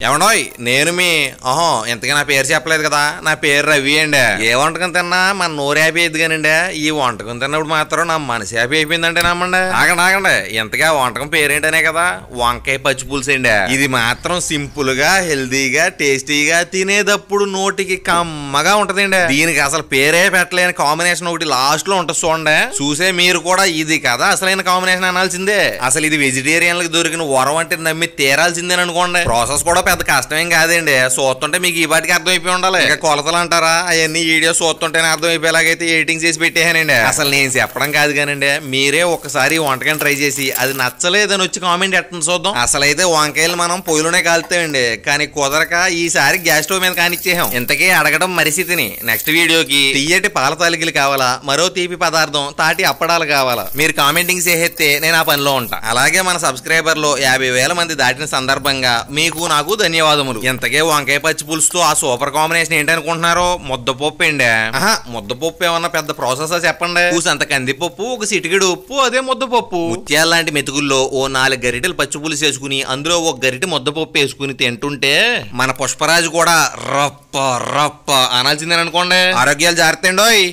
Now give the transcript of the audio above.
ఏమండోయ్ నేను మీ ఇంతకీ నా పేరు చెప్పలేదు కదా, నా పేరు రవి అండి. ఏ వంటకం తిన్నా మన నోరు హ్యాపీ అయింది కానండి, ఈ వంటకం తిన్నప్పుడు మాత్రం నా మనసు హ్యాపీ అయిపోయిందంటే నమ్మండి. ఆగండి ఇంతగా వంటకం పేరేంటనే కదా, వంకాయ పచ్చి పులుసు అండి. ఇది మాత్రం సింపుల్ గా హెల్దీగా టేస్టీగా తినేటప్పుడు నోటికి కమ్మగా ఉంటదండి. దీనికి అసలు పేరే పెట్టలేని కాంబినేషన్ ఒకటి లాస్ట్ లో ఉంటుంది చూడండి. చూసే మీరు కూడా ఇది కదా అసలైన కాంబినేషన్ అనాల్సిందే. అసలు ఇది వెజిటేరియన్లకు దొరికిన వరం అంటే నమ్మి తీరాల్సిందే అనుకోండి. ప్రాసెస్ కూడా పెద్ద కష్టమేం కాదండి, చూస్తుంటే మీకు ఈ పాటికి అర్థమైపోయి ఉండాలి. ఇక కొలతలు అంటారా, అవన్నీ వీడియో చూస్తుంటేనే అర్థమైపోయేలాగైతే ఎడిటింగ్ చేసి పెట్టేహానండి. అసలు నేను చెప్పడం కాదు కానండి, మీరే ఒకసారి వంటకం ట్రై చేసి అది నచ్చలేదని వచ్చి కామెంట్ ఎట్టండి చూద్దాం. అసలైతే వంకాయలు మనం పొయ్యిలోనే కాలుతామండి, కానీ కుదరక ఈసారి గ్యాస్ స్టవ్ మీద కానిచ్చేసాం. ఇంతకీ అడగడం మరిసితిని. నెక్స్ట్ వీడియోకి తీయటి పాల తాలికలు కావాలా, మరో తీపి పదార్థం తాటి అప్పడాలు కావాలా, మీరు కామెంటింగ్ చేసేస్తే నేను ఆ పనిలో ఉంటా. అలాగే మన సబ్స్క్రైబర్లో 50,000 మంది దాటిన సందర్భంగా మీకు నాకు ధన్యవాదములు. ఇంతకే వంకాయ పచ్చి పులుసుతో ఆ సూపర్ కాంబినేషన్ ఏంటనుకుంటున్నారో, ముద్దపప్పు అండి. ముద్దపప్పు ఏమన్నా పెద్ద ప్రాసెస్ చెప్పండి. అంత కందిపప్పు, ఒక సిటికెడు ఉప్పు, అదే ముద్దపప్పు. ముత్యాల లాంటి మెతుకుల్లో ఓ 4 గరిటెలు పచ్చి పులుసు వేసుకుని అందులో ఒక గరిటె ముద్దపప్పు వేసుకుని తింటుంటే మన పుష్పరాజు కూడా రప్ప రప్ప అనాల్సిందేననుకోండి. ఆరోగ్యాలు జాగ్రత్త అండోయ్.